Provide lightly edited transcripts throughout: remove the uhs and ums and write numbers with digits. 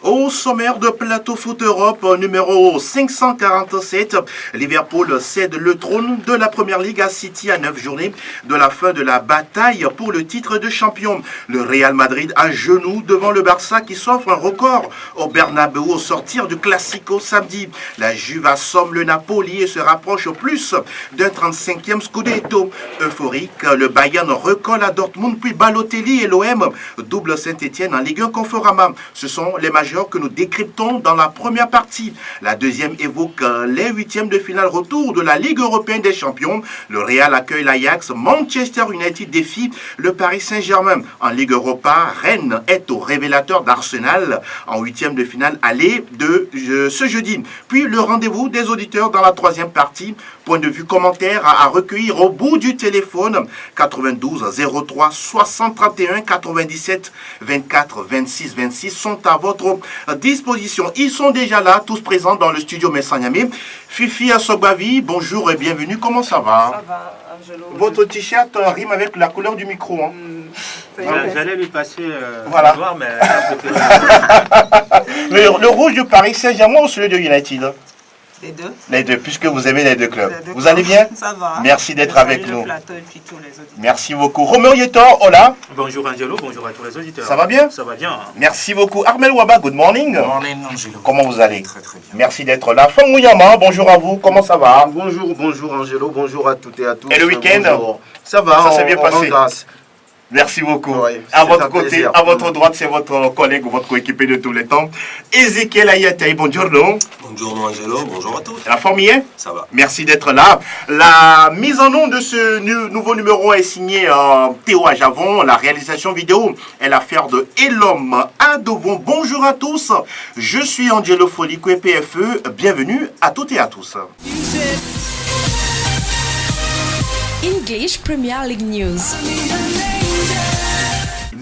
Au sommaire de Plateau Foot Europe, numéro 547, Liverpool cède le trône de la Première Ligue à City à 9 journées de la fin de la bataille pour le titre de champion. Le Real Madrid à genoux devant le Barça qui s'offre un record au Bernabeu au sortir du Classico samedi. La Juve assomme le Napoli et se rapproche au plus d'un 35e Scudetto. Euphorique, le Bayern recolle à Dortmund puis Balotelli et l'OM double Saint-Etienne en Ligue 1 Conforama. Ce sont les majeurs que nous décryptons dans la première partie. La deuxième évoque les huitièmes de finale retour de la Ligue européenne des champions. Le Real accueille l'Ajax, Manchester United défie le Paris Saint-Germain. En Ligue Europa, Rennes est au révélateur d'Arsenal en huitième de finale aller de ce jeudi. Puis le rendez-vous des auditeurs dans la troisième partie. Point de vue commentaire à recueillir au bout du téléphone 92 03 60 31 97 24 26 26 sont à votre disposition. Ils sont déjà là, tous présents dans le studio Messanyamé. Fifi Asogbavi, bonjour et bienvenue. Comment ça va? Ça va, Angelo. Votre t-shirt rime avec la couleur du micro. Hein. J'allais lui passer voilà. le noir, mais... le rouge du Paris Saint-Germain ou celui de United? Les deux. Les deux, puisque vous aimez les deux clubs. Vous allez bien? Ça va. Merci d'être avec nous. Plateau et puis tous les auditeurs. Merci beaucoup. Roméo Yetor, hola. Bonjour Angelo, bonjour à tous les auditeurs. Ça va bien? Ça va bien. Hein. Merci beaucoup. Armel Waba, good morning. Good morning Angelo. Comment vous allez? Très très bien. Merci d'être là. Fangouyama, bonjour à vous. Comment ça va? Bonjour Angelo, bonjour à toutes et à tous. Et le week-end? Ça va, ça s'est bien passé. Grâce. Merci beaucoup. Ouais, à votre côté, plaisir. à votre droite, c'est votre collègue ou votre coéquipier de tous les temps. Ezekiel Ayatay, bonjour. Bonjour Angelo, bonjour à tous. La forme y est? Ça va. Merci d'être là. La mise en nom de ce nouveau numéro est signée Théo Ajavon. La réalisation vidéo est l'affaire de Elom Adovon. Bonjour à tous. Je suis Angelo Folico et PFE. Bienvenue à toutes et à tous. English Premier League News.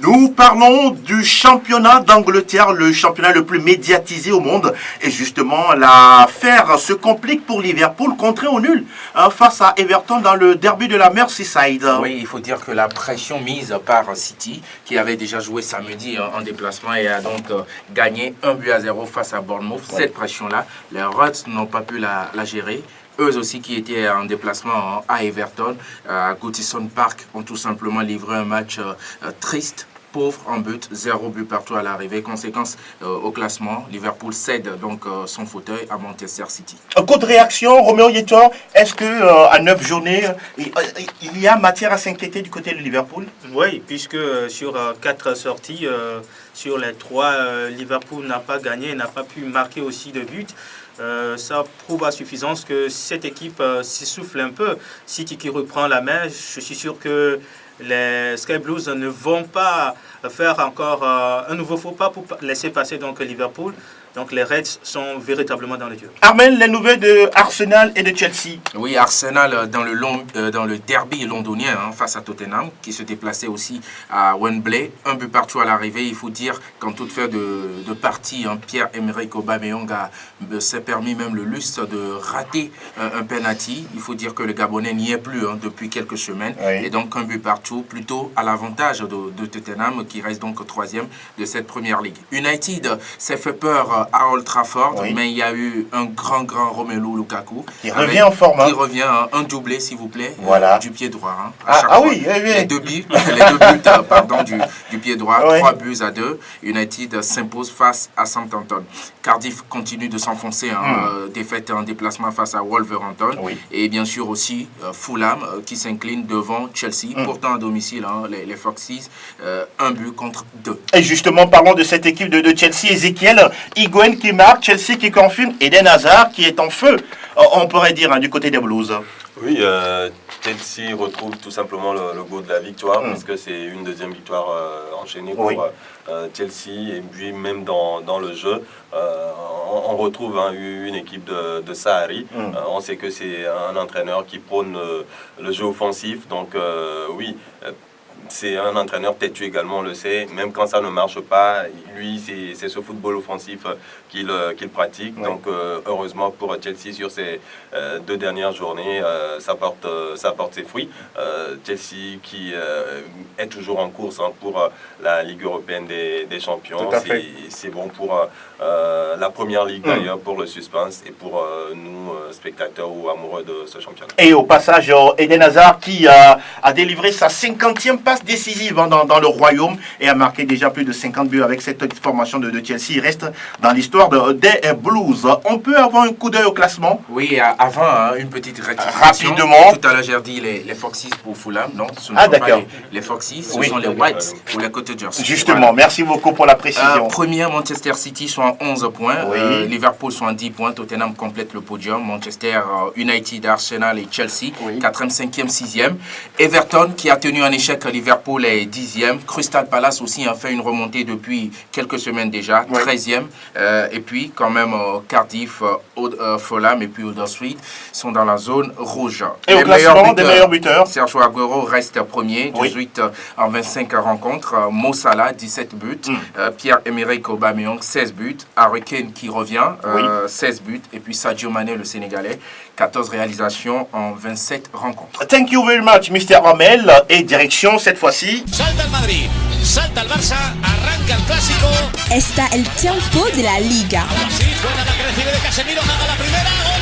Nous parlons du championnat d'Angleterre, le championnat le plus médiatisé au monde. Et justement, l'affaire se complique pour Liverpool, contraint au nul face à Everton dans le derby de la Merseyside. Oui, il faut dire que la pression mise par City, qui avait déjà joué samedi en déplacement et a donc gagné 1-0 face à Bournemouth, cette pression-là, les Reds n'ont pas pu la gérer. Eux aussi qui étaient en déplacement à Everton, à Goodison Park, ont tout simplement livré un match triste, pauvre en but, 0 but partout à l'arrivée. Conséquence au classement, Liverpool cède donc son fauteuil à Manchester City. Coup de réaction, Roméo Yetor, est-ce que à 9 journées, il y a matière à s'inquiéter du côté de Liverpool? Oui, puisque sur 4 sorties, sur les 3, Liverpool n'a pas gagné, n'a pas pu marquer aussi de buts. Ça prouve à suffisance que cette équipe s'essouffle un peu. City qui reprend la main, je suis sûr que les Sky Blues ne vont pas faire encore un nouveau faux pas pour laisser passer donc Liverpool. Donc les Reds sont véritablement dans les yeux. Armel, les nouvelles de Arsenal et de Chelsea. Oui, Arsenal dans le derby londonien face à Tottenham, qui se déplaçait aussi à Wembley. 1 but partout à l'arrivée. Il faut dire qu'en toute fin de partie, Pierre-Emerick Aubameyang s'est permis même le luxe de rater un penalty. Il faut dire que le Gabonais n'y est plus depuis quelques semaines. Oui. Et donc 1 but partout, plutôt à l'avantage de Tottenham, qui reste donc 3e de cette première ligue. United s'est fait peur à Old Trafford, oui. Mais il y a eu un grand Romelu Lukaku qui revient en forme. Qui revient un doublé, s'il vous plaît, voilà. Du pied droit. Oui. Les deux buts du pied droit, oui. 3-2. United s'impose face à Southampton. Cardiff continue de s'enfoncer, défaite en déplacement face à Wolverhampton. Oui. Et bien sûr aussi Fulham qui s'incline devant Chelsea, pourtant à domicile, les Foxes, 1 but contre 2. Et justement, parlons de cette équipe de Chelsea, Ezekiel. Higuain qui marque, Chelsea qui confirme, Eden Hazard qui est en feu, on pourrait dire, du côté des Blues. Oui, Chelsea retrouve tout simplement le goût de la victoire, puisque c'est une deuxième victoire enchaînée pour Chelsea, et puis même dans le jeu, on retrouve une équipe de Sarri. On sait que c'est un entraîneur qui prône le jeu offensif, donc oui. c'est un entraîneur têtu également, on le sait. Même quand ça ne marche pas, lui, c'est ce football offensif qu'il pratique. Oui. Donc, heureusement pour Chelsea, sur ces 2 dernières journées, ça porte ses fruits. Chelsea qui est toujours en course pour la Ligue européenne des champions. C'est bon pour la première ligue d'ailleurs, pour le suspense et pour nous, spectateurs ou amoureux de ce championnat. Et au passage, Eden Hazard qui a délivré sa 50e passe décisive dans le royaume et a marqué déjà plus de 50 buts avec cette formation de Chelsea. Il reste dans l'histoire des Blues. On peut avoir un coup d'œil au classement? Oui, avant, une petite rectification. Rapidement. Tout à l'heure, j'ai dit les Foxes pour Fulham. Non, ce ne sont pas les Foxes, ce sont les Whites pour les Côtes Jersey. Justement, voilà. Merci beaucoup pour la précision. Premier, Manchester City sont à 11 points. Oui. Liverpool sont à 10 points. Tottenham complète le podium. Manchester United, Arsenal et Chelsea, 4e, 5e, 6e. Everton qui a tenu en échec Liverpool est 10e. Crystal Palace aussi a fait une remontée depuis quelques semaines déjà, 13e. Et puis quand même Cardiff, Fulham et puis Huddersfield sont dans la zone rouge. Et au classement des meilleurs buteurs, Sergio Aguero reste premier, 18 en 25 rencontres. Mo Salah, 17 buts. Pierre-Emerick Aubameyang, 16 buts. Harry Kane qui revient, 16 buts. Et puis Sadio Mané, le Sénégalais, 14 réalisations en 27 rencontres. Thank you very much, Mr. Ramel. Et direction cette fois-ci. Salta el Madrid, salta el Barça, arranca el clásico. Está el tiempo de la Liga. Sí, buena la que recibe de Casemiro, haga la primera, gol.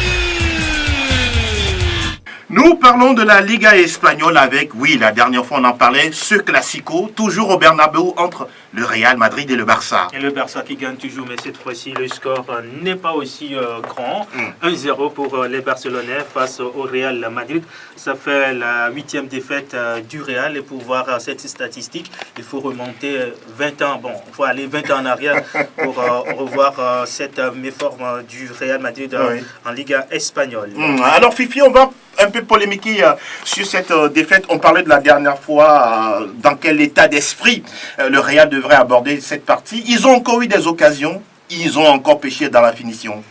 Nous parlons de la Liga espagnole avec, la dernière fois on en parlait, ce classico, toujours au Bernabéu entre le Real Madrid et le Barça. Et le Barça qui gagne toujours, mais cette fois-ci le score n'est pas aussi grand. 1-0 pour les Barcelonais face au Real Madrid. Ça fait la 8e défaite du Real. Et pour voir cette statistique, il faut remonter 20 ans. Bon, il faut aller 20 ans en arrière pour revoir cette méforme du Real Madrid en Liga espagnole. Alors Fifi, on va un peu polémiquer sur cette défaite. On parlait de la dernière fois dans quel état d'esprit le Real devrait aborder cette partie. Ils ont encore eu des occasions, ils ont encore péché dans la finition.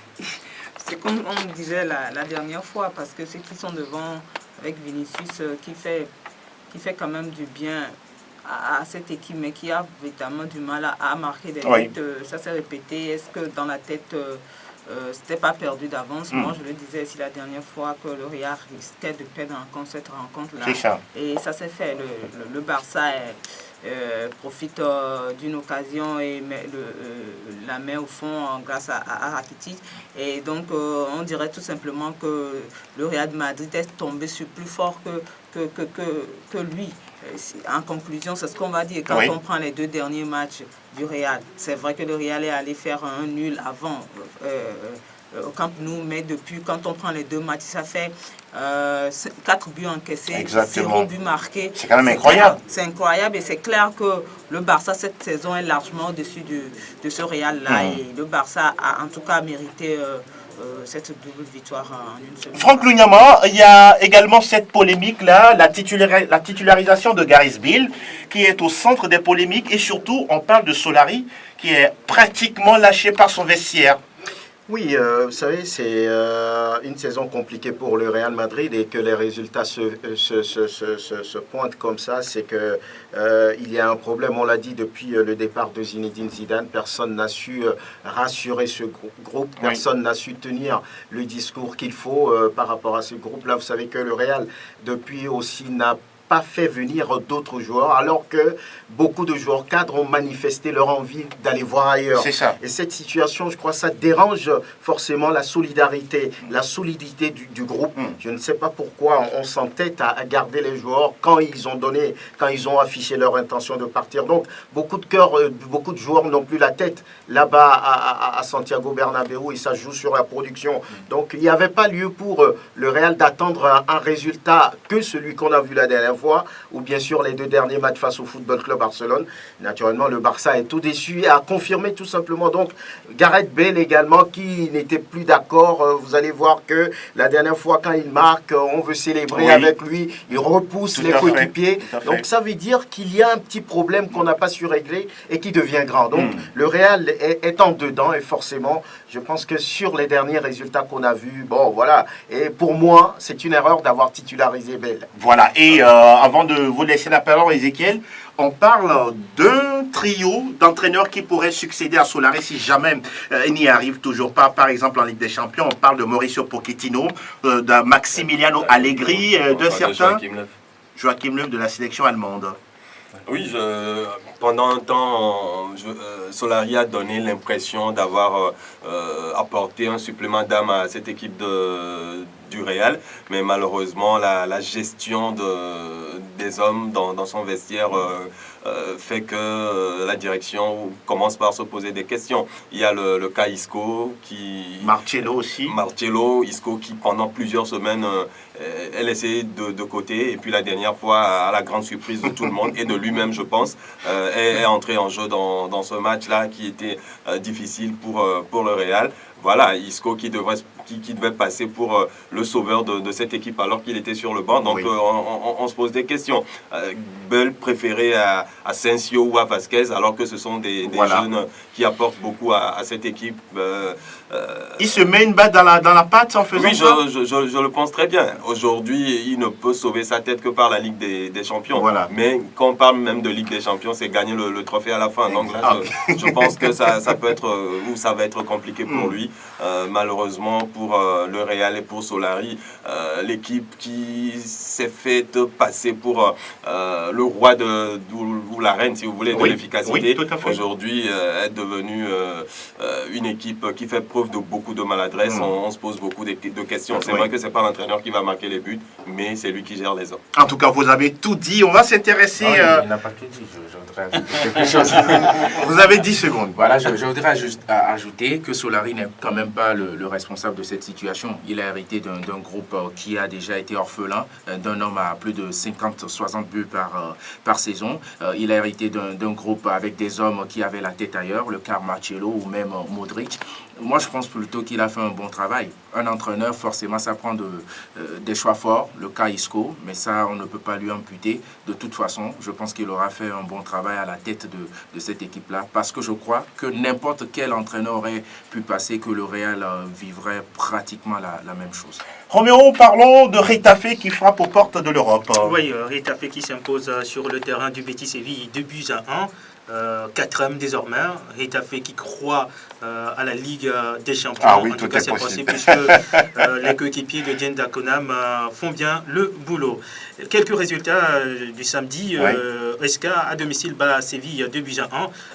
C'est comme on disait la dernière fois, parce que ceux qui sont devant avec Vinicius qui fait quand même du bien à cette équipe, mais qui a évidemment du mal à marquer des buts. Ça s'est répété. Est-ce que dans la tête c'était pas perdu d'avance? Moi je le disais aussi la dernière fois que le Real risquait de perdre encore cette rencontre-là. Et ça s'est fait. Le Barça profite d'une occasion et la met au fond grâce à Rakitic. Et donc on dirait tout simplement que le Real de Madrid est tombé sur plus fort que lui. En conclusion, c'est ce qu'on va dire quand on prend les 2 derniers matchs du Real. C'est vrai que le Real est allé faire un nul avant au Camp Nou, mais depuis, quand on prend les 2 matchs, ça fait 4 buts encaissés, 0 buts marqués. C'est quand même incroyable. C'est incroyable et c'est clair que le Barça cette saison est largement au-dessus de ce Real-là. Et le Barça a en tout cas mérité cette double victoire en une semaine. Franck Lunyama, il y a également cette polémique-là, la titularisation de Gareth Bale, qui est au centre des polémiques. Et surtout, on parle de Solari, qui est pratiquement lâché par son vestiaire. Oui, vous savez, c'est une saison compliquée pour le Real Madrid et que les résultats se pointent comme ça, c'est que il y a un problème, on l'a dit depuis le départ de Zinedine Zidane, personne n'a su rassurer ce groupe, personne n'a su tenir le discours qu'il faut par rapport à ce groupe-là. Vous savez que le Real, depuis aussi, n'a pas fait venir d'autres joueurs, alors que beaucoup de joueurs cadres ont manifesté leur envie d'aller voir ailleurs. C'est ça. Et cette situation, je crois, ça dérange forcément la solidarité, la solidité du groupe. Je ne sais pas pourquoi on s'entête à garder les joueurs quand ils ont affiché leur intention de partir. Donc, beaucoup de joueurs n'ont plus la tête là-bas à Santiago Bernabéu et ça joue sur la production. Donc, il n'y avait pas lieu pour le Real d'attendre un résultat que celui qu'on a vu la dernière fois, ou bien sûr les 2 derniers matchs face au Football Club Barcelone. Naturellement, le Barça est tout déçu et a confirmé tout simplement. Donc, Gareth Bale également, qui n'était plus d'accord. Vous allez voir que la dernière fois, quand il marque, on veut célébrer avec lui. Il repousse les coéquipiers. Donc, ça veut dire qu'il y a un petit problème qu'on n'a pas su régler et qui devient grand. Donc, le Real est en dedans et forcément, je pense que sur les derniers résultats qu'on a vus, bon, voilà. Et pour moi, c'est une erreur d'avoir titularisé Bale. Voilà. Et avant de vous laisser la parole, Ezekiel, on parle d'un trio d'entraîneurs qui pourrait succéder à Solari si jamais il n'y arrive toujours pas. Par exemple, en Ligue des Champions, on parle de Mauricio Pochettino, de Maximiliano Allegri, de certains. Joachim Löw de la sélection allemande. Oui, pendant un temps, Solari a donné l'impression d'avoir apporté un supplément d'âme à cette équipe du Real, mais malheureusement, la gestion des hommes dans son vestiaire fait que la direction commence par se poser des questions. Il y a le cas Isco, Marcelo aussi. Marcelo, Isco qui pendant plusieurs semaines est laissé de côté, et puis la dernière fois, à la grande surprise de tout le monde et de lui-même, je pense, est entré en jeu dans ce match-là qui était difficile pour le Real. Voilà, Isco qui devait passer pour le sauveur de cette équipe alors qu'il était sur le banc. Donc, oui. On se pose des questions. Bell préféré à Asensio ou à Vasquez, alors que ce sont des jeunes qui apportent beaucoup à cette équipe. Il se met une balle dans la patte en faisant ça. Oui, je le pense très bien. Aujourd'hui, il ne peut sauver sa tête que par la Ligue des Champions. Voilà. Mais quand on parle même de Ligue des Champions, c'est gagner le trophée à la fin. Donc là, je pense que ça peut être, ou ça va être compliqué pour lui. Malheureusement, pour le Real et pour Solari, l'équipe qui s'est faite passer pour le roi ou la reine, si vous voulez, de l'efficacité, aujourd'hui est devenue une équipe qui fait preuve de beaucoup de maladresse. On se pose beaucoup de questions. C'est vrai que ce n'est pas l'entraîneur qui va marquer les buts, mais c'est lui qui gère les hommes. En tout cas, vous avez tout dit. On va s'intéresser... Il n'a pas tout dit. Je voudrais ajouter quelque chose. Vous avez 10 secondes. Voilà, je voudrais ajouter que Solari n'est quand même pas le responsable de cette situation. Il a hérité d'un groupe qui a déjà été orphelin, d'un homme à plus de 50-60 buts par saison. Il a hérité d'un groupe avec des hommes qui avaient la tête ailleurs, le cas Marcelo ou même Modric. Moi, je pense plutôt qu'il a fait un bon travail. Un entraîneur, forcément, ça prend des choix forts, le cas Isco, mais ça, on ne peut pas lui amputer. De toute façon, je pense qu'il aura fait un bon travail à la tête de cette équipe-là, parce que je crois que n'importe quel entraîneur aurait pu passer, que le Real vivrait pratiquement la même chose. Roméo, parlons de Retafe qui frappe aux portes de l'Europe. Oui, Retafe qui s'impose sur le terrain du Betis Séville 2-1. 4e désormais, Retafe qui croit à la Ligue des Champions. Ah oui, en tout cas, c'est possible puisque les coéquipiers de Dieng Dakonam font bien le boulot. Quelques résultats du samedi. Esca à domicile bat Séville 2-1.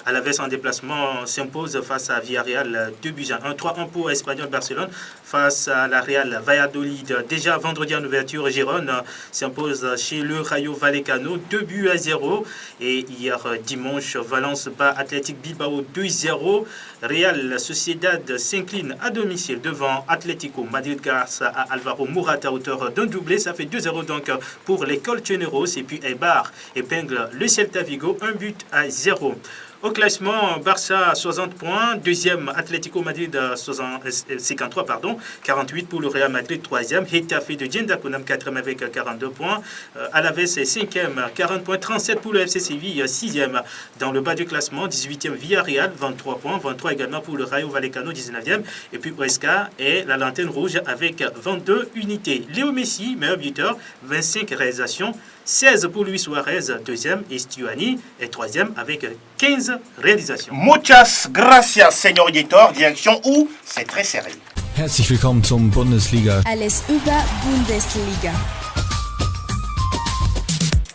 Alaves en déplacement s'impose face à Villarreal 2-1. 3-1 pour Espanyol Barcelone face à la Real Valladolid. Déjà vendredi en ouverture, Gérone s'impose chez le Rayo Vallecano 2-0. Et hier dimanche, Valence bat Athletic Bilbao 2-0. Real Sociedad s'incline à domicile devant Atlético Madrid grâce à Alvaro Morata à hauteur d'un doublé. Ça fait 2-0 donc pour les Colchoneros. Et puis Eibar épingle le Celta Vigo 1-0. Au classement, Barça 60 points, deuxième Atlético Madrid 53, 48 pour le Real Madrid, troisième. Getafe de Dieng Dakonam, quatrième avec 42 points. Alaves est cinquième, 40 points, 37 pour le FC Séville, sixième dans le bas du classement, 18e Villarreal, 23 points, 23 également pour le Rayo Vallecano, 19e. Et puis Huesca est la lanterne rouge avec 22 unités. Léo Messi, meilleur buteur, 25 réalisations. 16 pour Luis Suarez, deuxième, et Stuani est troisième avec 15 réalisations. Muchas gracias, señor editor. Direction où c'est très serré. Herzlich willkommen zum Bundesliga. Alles über Bundesliga.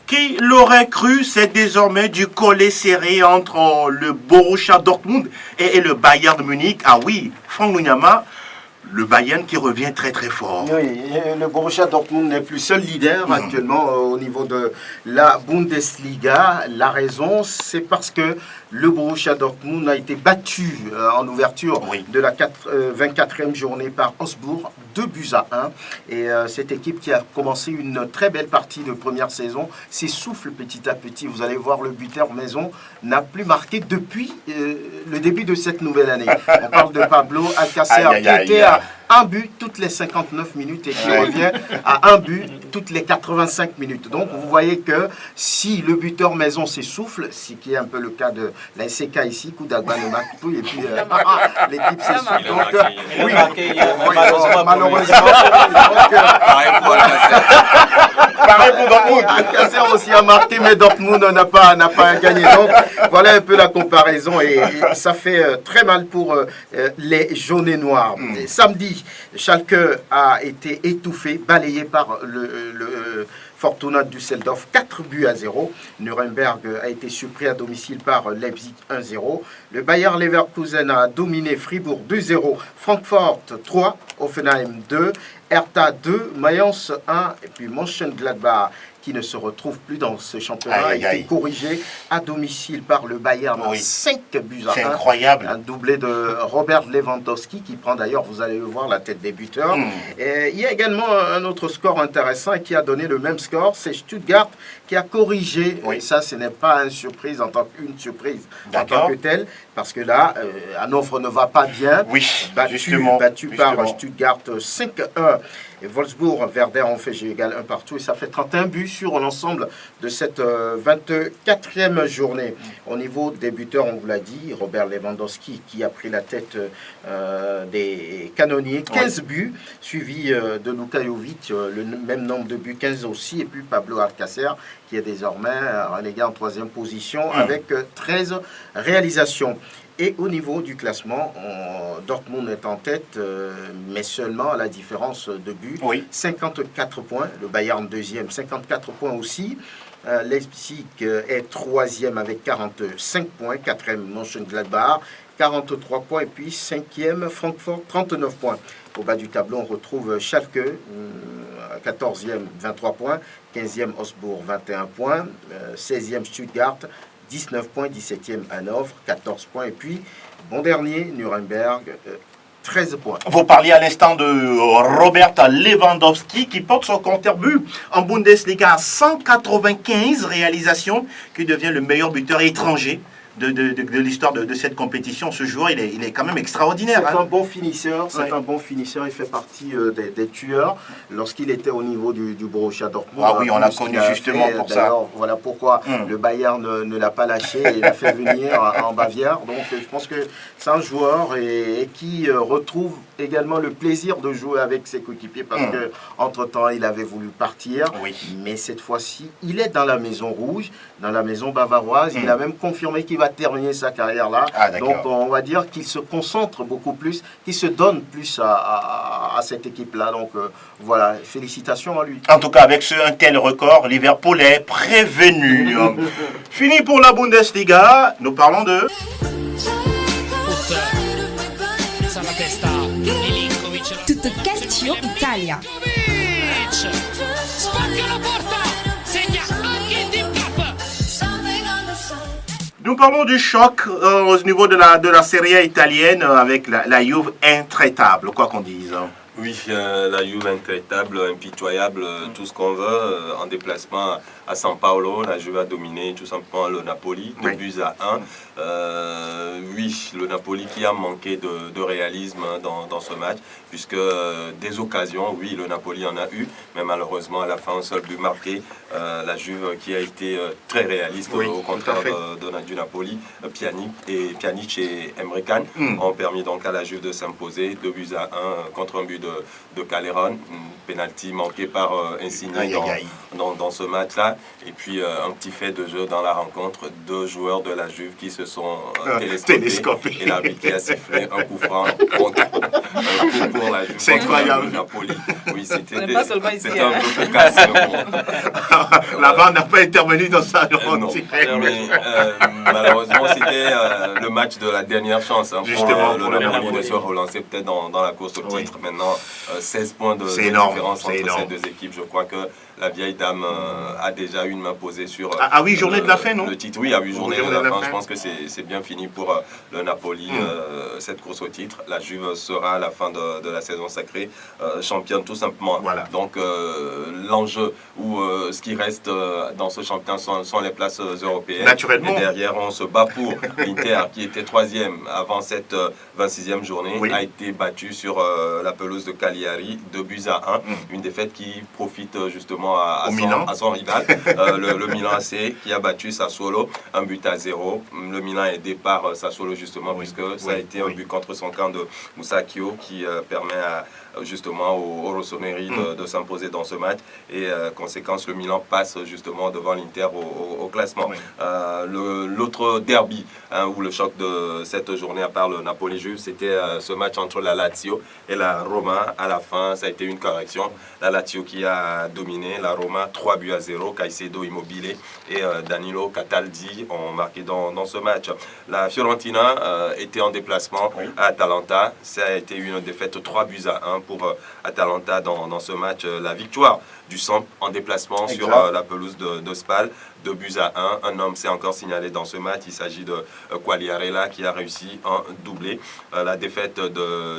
Qui l'aurait cru, c'est désormais du collet serré entre le Borussia Dortmund et le Bayern de Munich. Ah oui, Franck Lunyama, le Bayern qui revient très très fort. Oui, le Borussia Dortmund n'est plus seul leader actuellement au niveau de la Bundesliga. La raison, c'est parce que le Borussia Dortmund a été battu en ouverture de la 24e journée par Augsbourg, 2-1. Et cette équipe qui a commencé une très belle partie de première saison s'essouffle petit à petit. Vous allez voir, le buteur maison n'a plus marqué depuis le début de cette nouvelle année. On parle de Pablo Alcácer qui était à un but toutes les 59 minutes et qui revient à un but toutes les 85 minutes. Donc vous voyez que si le buteur maison s'essouffle, ce qui est un peu le cas de la SK ici, Koudagba ne marque plus et puis l'équipe s'essouffle. Donc oui, malheureusement. Pareil pour Dortmund. Alcacer aussi a marqué, mais Dortmund n'a pas gagné. Donc voilà un peu la comparaison et ça fait très mal pour les jaunes et noirs. Et samedi, Schalke a été étouffé, balayé par le Fortuna Düsseldorf 4-0. Nuremberg a été surpris à domicile par Leipzig 1-0. Le Bayer Leverkusen a dominé Fribourg 2-0. Francfort 3, Hoffenheim 2, Hertha 2, Mayence 1 et puis Mönchengladbach qui ne se retrouve plus dans ce championnat a été corrigé à domicile par le Bayern 5 buts à 1. C'est incroyable. Un doublé de Robert Lewandowski qui prend d'ailleurs, vous allez le voir, la tête des buteurs. Et il y a également un autre score intéressant qui a donné le même score, c'est Stuttgart qui a corrigé. Et ça, ce n'est pas une surprise en tant que telle, parce que là, Hanovre ne va pas bien. Battu par Stuttgart 5-1. Et Wolfsburg, Werder ont fait jeu égal 1 partout et ça fait 31 buts sur l'ensemble de cette 24e journée. Au niveau des buteurs, on vous l'a dit, Robert Lewandowski qui a pris la tête des canonniers, 15 buts, suivi de Luka Jovic, le même nombre de buts, 15 aussi, et puis Pablo Alcacer qui est désormais relégué en 3e position avec 13 réalisations. Et au niveau du classement, Dortmund est en tête, mais seulement à la différence de but. 54 points, le Bayern 2e, 54 points aussi. Leipzig est 3e avec 45 points, 4e Mönchengladbach, 43 points, et puis 5e Francfort, 39 points. Au bas du tableau, on retrouve Schalke, 14e, 23 points, 15e Augsbourg, 21 points, 16e Stuttgart, 19 points, 17e Hanovre, 14 points, et puis, bon dernier, Nuremberg, 13 points. Vous parliez à l'instant de Robert Lewandowski qui porte son compteur but en Bundesliga à 195 réalisations, qui devient le meilleur buteur étranger de l'histoire de cette compétition. Ce joueur, il est quand même extraordinaire. C'est un bon finisseur, un bon finisseur, il fait partie des tueurs. Lorsqu'il était au niveau du Borussia Dortmund. Ah oui, on l'a connu justement pour ça. Voilà pourquoi le Bayern ne l'a pas lâché et l'a fait venir en Bavière. Donc je pense que c'est un joueur et qui retrouve également le plaisir de jouer avec ses coéquipiers parce que entre-temps, il avait voulu partir. Mais cette fois-ci, il est dans la maison rouge, dans la maison bavaroise. Il a même confirmé qu'il va terminer sa carrière là. Donc on va dire qu'il se concentre beaucoup plus, qu'il se donne plus à cette équipe-là. Donc voilà, félicitations à lui. En tout cas, avec un tel record, Liverpool est prévenu. Fini pour la Bundesliga, nous parlons de... Tutto Calcio Italia. Nous parlons du choc au niveau de la Serie A italienne avec la Juve intraitable, quoi qu'on dise. Oui, la Juve intraitable, impitoyable, tout ce qu'on veut. En déplacement à San Paolo, la Juve a dominé tout simplement le Napoli, 2 buts à 1. Oui, le Napoli qui a manqué de réalisme dans ce match, puisque des occasions, oui, le Napoli en a eu, mais malheureusement à la fin, un seul but marqué. La Juve qui a été très réaliste, au contraire du Napoli. Pjanic et Emre Can ont permis donc à la Juve de s'imposer, 2 buts à 1 contre un but de Calderon, penalty manqué par Insigne dans ce match-là. Et puis un petit fait de jeu dans la rencontre, 2 joueurs de la Juve qui se sont télescopés et l'arbitre qui a sifflé un coup franc contre un coup pour la Juve. C'est incroyable. Napoli. Oui, c'était un peu cocasse. Là-bas, on n'a pas intervenu dans ça. Malheureusement, c'était le match de la dernière chance pour le Napoli de se relancer peut-être dans la course au titre. Maintenant, 16 points de différence entre ces deux équipes. Je crois que la vieille dame a déjà une main posée sur à 8 journées de la fin, non? Le titre. Oui, à 8 journées de la fin. Je pense que c'est bien fini pour le Napoli, cette course au titre. La Juve sera à la fin de la saison sacrée championne tout simplement. Voilà. Donc l'enjeu ou ce qui reste dans ce championnat sont les places européennes. Naturellement. Et derrière, on se bat pour l'Inter qui était 3e avant cette 26e journée, a été battu sur la pelouse de Cagliari, 2 buts à 1. Une défaite qui profite justement justement à son rival, le Milan AC, qui a battu Sassuolo 1-0. Le Milan est aidé par Sassuolo justement, puisque ça a été un but contre son camp de Moussa Kio qui permet justement aux Rossoneri de s'imposer dans ce match. Et conséquence, le Milan passe justement devant l'Inter au classement. L'autre derby, ou le choc de cette journée, à part le Napoli-Juve, c'était ce match entre la Lazio et la Roma. À la fin, ça a été une correction. La Lazio qui a dominé, la Roma 3-0. Caicedo, Immobile et Danilo Cataldi ont marqué dans ce match. La Fiorentina était en déplacement à Atalanta. Ça a été une défaite 3-1 pour Atalanta dans ce match. La victoire du Samp en déplacement sur la pelouse de Spal, 2-1. Un homme s'est encore signalé dans ce match. Il s'agit de Quagliarella qui a réussi un doublé. La défaite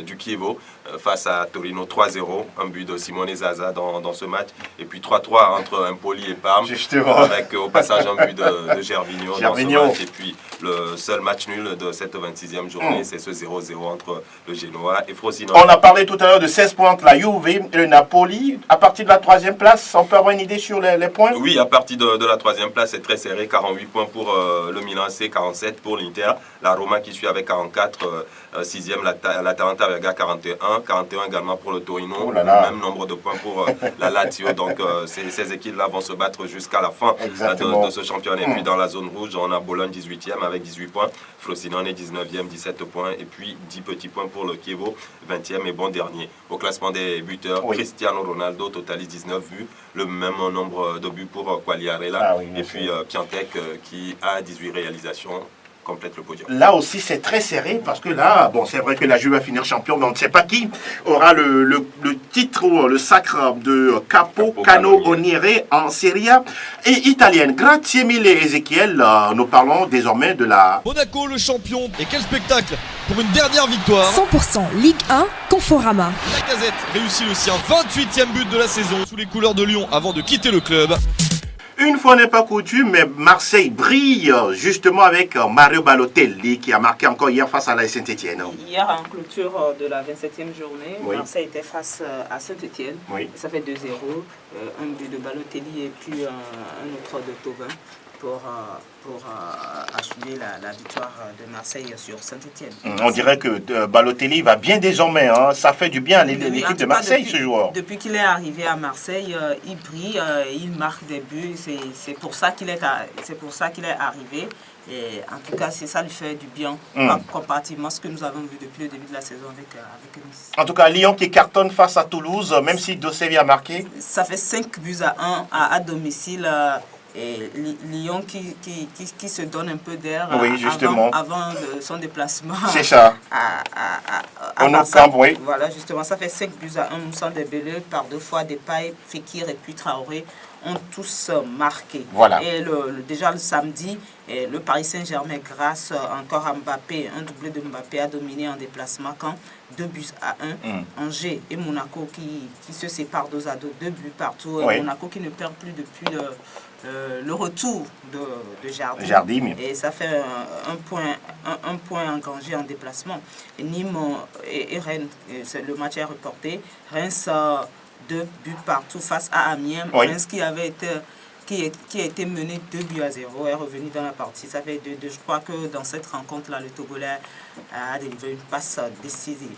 du Chievo face à Torino 3-0. Un but de Simone Zaza dans ce match. Et puis 3-3 entre Empoli et Parme. Justement. Avec au passage un but de Gervinho dans ce match. Et puis le seul match nul de cette 26e journée, c'est ce 0-0 entre le Genoa et Frosinone. On a parlé tout à l'heure de 16 points entre la Juve et le Napoli. À partir de la 3e place, on peut avoir une idée sur les points? Oui, à partir de la 3e place, c'est très serré. 48 points pour le Milan AC, 47 pour l'Inter. La Roma qui suit avec 44, 6e, l'Atalanta avec 41. 41 également pour le Torino. Le même nombre de points pour la Lazio. Donc ces équipes-là vont se battre jusqu'à la fin de ce championnat. Et puis dans la zone rouge, on a Bologne 18e avec 18 points. Frosinone est 19e, 17 points. Et puis 10 petits points pour le Chievo, 20e et bon dernier. Au classement des buteurs, Cristiano Ronaldo totalise 19 buts. Le même nombre de buts pour Quagliarella. Et puis Piatek qui a 18 réalisations. Complète le podium. Là aussi, c'est très serré parce que là, bon, c'est vrai que la Juve va finir champion, mais on ne sait pas qui aura le titre ou le sacre de Capocannoniere en Serie A et italienne. Grazie mille, Ezekiel. Nous parlons désormais de la... Monaco, le champion. Et quel spectacle pour une dernière victoire. 100% Ligue 1, Conforama. Lacazette réussit le sien 28e but de la saison sous les couleurs de Lyon avant de quitter le club. Une fois n'est pas coutume, mais Marseille brille justement avec Mario Balotelli qui a marqué encore hier face à la Saint-Etienne. Hier, en clôture de la 27e journée, Marseille était face à Saint-Etienne. Ça fait 2-0, un but de Balotelli et puis un autre de Thauvin pour achever la victoire de Marseille sur Saint-Etienne. On dirait que Balotelli va bien désormais. Ça fait du bien à l'équipe de Marseille, ce joueur. Depuis qu'il est arrivé à Marseille, il brille, il marque des buts. C'est pour ça qu'il est arrivé. Et en tout cas, ça lui fait du bien, comparativement à ce que nous avons vu depuis le début de la saison avec Nice. En tout cas, Lyon qui cartonne face à Toulouse, même si Dossé a marqué. Ça fait 5-1 à domicile. Et Lyon qui se donne un peu d'air avant son déplacement. C'est ça. À Marseille. Voilà, justement, ça fait 5-1. Moussa Dembélé par 2 fois, Depay, Fekir et puis Traoré ont tous marqué. Voilà. Et déjà le samedi, le Paris Saint-Germain, grâce encore à Mbappé, un doublé de Mbappé, a dominé en déplacement quand 2-1. Angers et Monaco qui se séparent 2-2, 2 buts partout. Et Monaco qui ne perd plus depuis le retour de Jardim. Et ça fait un point engrangé en déplacement. Et Nîmes et Rennes, le match est reporté. Reims 2 buts partout face à Amiens. Reims qui a été mené 2-0 est revenu dans la partie. Ça fait 2-2. Je crois que dans cette rencontre-là, le Togolais a délivré une passe décisive.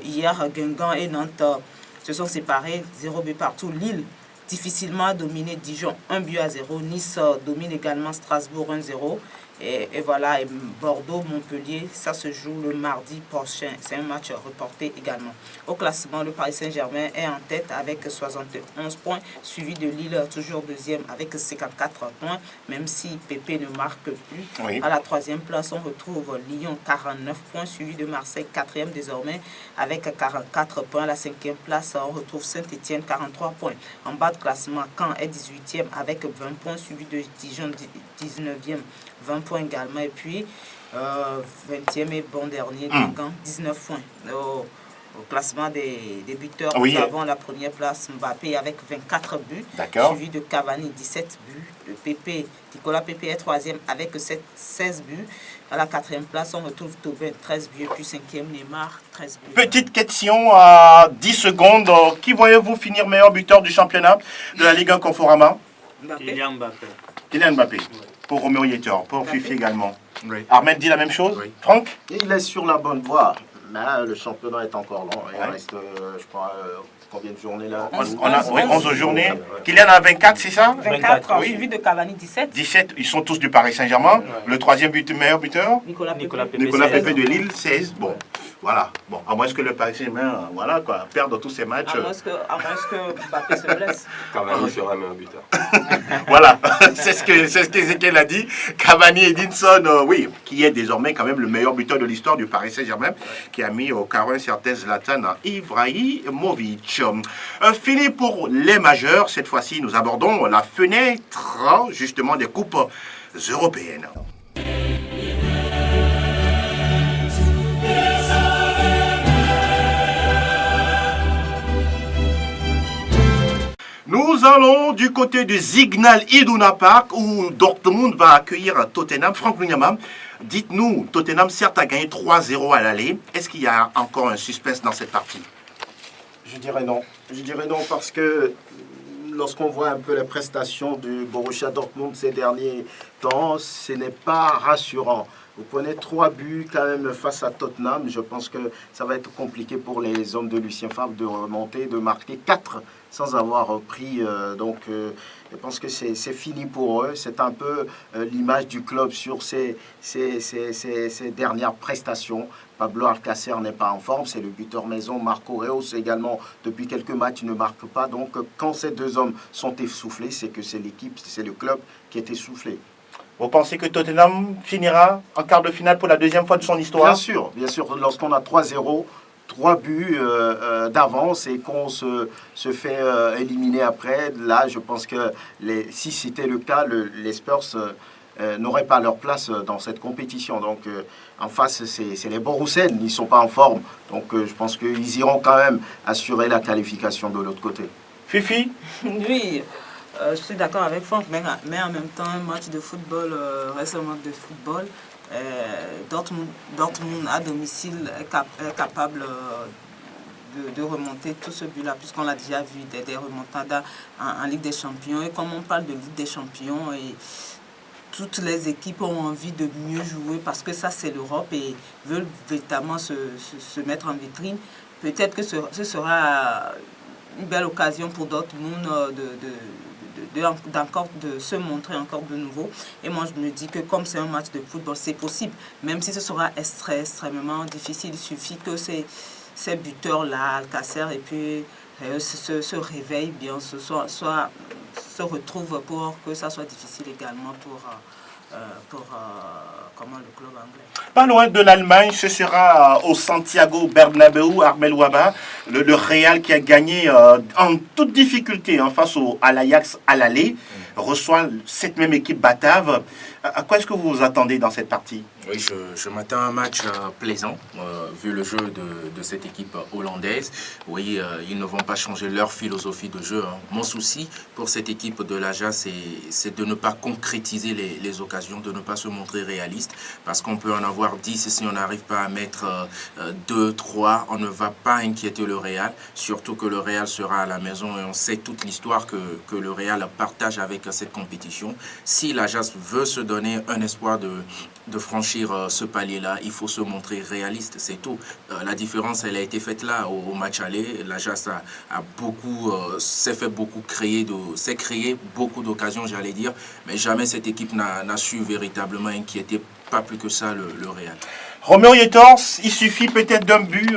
Hier, Guingamp et Nantes se sont séparés, 0 but partout. Lille difficilement dominé Dijon 1-0. Nice domine également Strasbourg 1-0. Et voilà, et Bordeaux-Montpellier, ça se joue le mardi prochain. C'est un match reporté également. Au classement, le Paris Saint-Germain est en tête avec 71 points, suivi de Lille, toujours deuxième avec 54 points, même si Pépé ne marque plus. À la 3e place, on retrouve Lyon, 49 points, suivi de Marseille, 4e désormais, avec 44 points. À la 5e place, on retrouve Saint-Etienne, 43 points. En bas de classement, Caen est 18e avec 20 points, suivi de Dijon, 19e. 20 points également, et puis 20e et bon dernier, Guingamp, 19 points. Au classement des buteurs, Oui. nous avons la première place Mbappé avec 24 buts, D'accord. suivi de Cavani 17 buts, de Pepe, Nicolas Pepe est troisième avec 16 buts. À la quatrième place, on retrouve Thauvin 13 buts, puis cinquième Neymar 13 buts. Petite question à 10 secondes. Qui voyez-vous finir meilleur buteur du championnat de la Ligue 1 Conforama? Kylian Mbappé. Kylian Mbappé. Pour Roméo Yetor, pour Fifi également. Ahmed dit la même chose? Franck? Il est sur la bonne voie. Mais le championnat est encore long. Il reste, je crois, combien de journées là? On a 11 journées. Kylian a 24, c'est ça? 24, oui. suivi de Cavani 17. 17, ils sont tous du Paris Saint-Germain. Le troisième meilleur buteur? Nicolas Pepe. Nicolas Pepe de Lille, 16. Bon, voilà. Bon, à moins que le Paris Saint-Germain, voilà quoi, perde tous ses matchs. À moins que Mbappé se blesse. Cavani sera meilleur buteur. Voilà, c'est ce qu'Ezekiel a dit. Cavani Edinson, oui, qui est désormais quand même le meilleur buteur de l'histoire du Paris Saint-Germain, qui a mis au carreau un certain Zlatan Ibrahimovic. Fini pour les majeurs. Cette fois-ci, nous abordons la fenêtre, justement, des coupes européennes. Nous allons du côté du Signal Iduna Park où Dortmund va accueillir Tottenham. Franck Lunyama, dites-nous, Tottenham certes a gagné 3-0 à l'aller. Est-ce qu'il y a encore un suspense dans cette partie? Je dirais non. Je dirais non parce que lorsqu'on voit un peu les prestations du Borussia Dortmund ces derniers temps, ce n'est pas rassurant. Vous prenez 3 buts quand même face à Tottenham. Je pense que ça va être compliqué pour les hommes de Lucien Favre de remonter, de marquer 4 sans avoir pris. Je pense que c'est fini pour eux. C'est un peu l'image du club sur ces dernières prestations. Pablo Alcacer n'est pas en forme, c'est le buteur maison. Marco Reus également, depuis quelques matchs, il ne marque pas. Donc quand ces deux hommes sont essoufflés, c'est que c'est l'équipe, c'est le club qui est essoufflé. Vous pensez que Tottenham finira en quart de finale pour la deuxième fois de son histoire? Bien sûr, bien sûr. Lorsqu'on a 3-0, 3 buts d'avance et qu'on se fait éliminer après, là, je pense que si c'était le cas, les Spurs n'auraient pas leur place dans cette compétition. Donc, en face, c'est les Borussen, ils ne sont pas en forme. Donc, je pense qu'ils iront quand même assurer la qualification de l'autre côté. Fifi? Oui. Je suis d'accord avec Franck, mais en même temps, un match de football reste un match de football. Dortmund à domicile est capable de remonter tout ce but-là, puisqu'on l'a déjà vu, des remontadas en Ligue des Champions. Et comme on parle de Ligue des Champions, et toutes les équipes ont envie de mieux jouer parce que ça, c'est l'Europe et veulent véritablement se mettre en vitrine. Peut-être que ce sera une belle occasion pour Dortmund de se montrer encore de nouveau. Et moi, je me dis que comme c'est un match de football, c'est possible. Même si ce sera extrêmement difficile, il suffit que ces buteurs-là, Alcacer et puis se réveillent bien, se retrouvent pour que ça soit difficile également pour le club anglais. Pas loin de l'Allemagne, ce sera au Santiago Bernabéu, Armel Ouaba, le Real qui a gagné en toute difficulté face à l'Ajax à l'aller, reçoit cette même équipe batave. À quoi est-ce que vous vous attendez dans cette partie? Oui, je m'attends à un match plaisant, vu le jeu de cette équipe hollandaise. Oui, ils ne vont pas changer leur philosophie de jeu. Mon souci pour cette équipe de l'Ajax, c'est de ne pas concrétiser les occasions, de ne pas se montrer réaliste, parce qu'on peut en avoir 10 et si on n'arrive pas à mettre 2, 3, on ne va pas inquiéter le Real, surtout que le Real sera à la maison et on sait toute l'histoire que le Real partage avec cette compétition. Si l'Ajax veut se donner un espoir de franchir ce palier-là, il faut se montrer réaliste, c'est tout. La différence, elle a été faite là, au match aller. L'Ajax s'est créé beaucoup d'occasions, j'allais dire, mais jamais cette équipe n'a su véritablement inquiéter, pas plus que ça, le Real. Roméo Yetor, il suffit peut-être d'un but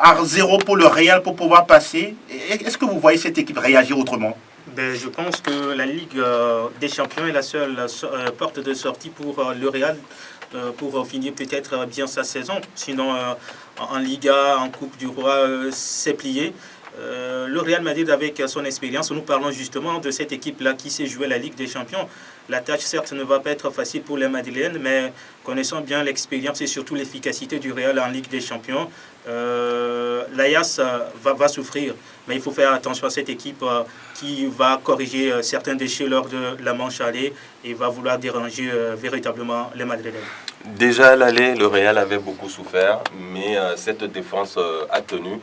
à 0 pour le Real pour pouvoir passer. Est-ce que vous voyez cette équipe réagir autrement? Je pense que la Ligue des Champions est la seule porte de sortie pour le Real pour finir peut-être bien sa saison. Sinon, en Liga, en Coupe du Roi, c'est plié. Le Real Madrid, avec son expérience, nous parlons justement de cette équipe-là qui s'est jouée la Ligue des Champions. La tâche, certes, ne va pas être facile pour les Madrilènes, mais connaissant bien l'expérience et surtout l'efficacité du Real en Ligue des Champions, l'Ajax va souffrir. Mais il faut faire attention à cette équipe qui va corriger certains déchets lors de la manche aller et va vouloir déranger véritablement les Madrilènes. Déjà à l'aller, le Real avait beaucoup souffert, mais cette défense a tenu.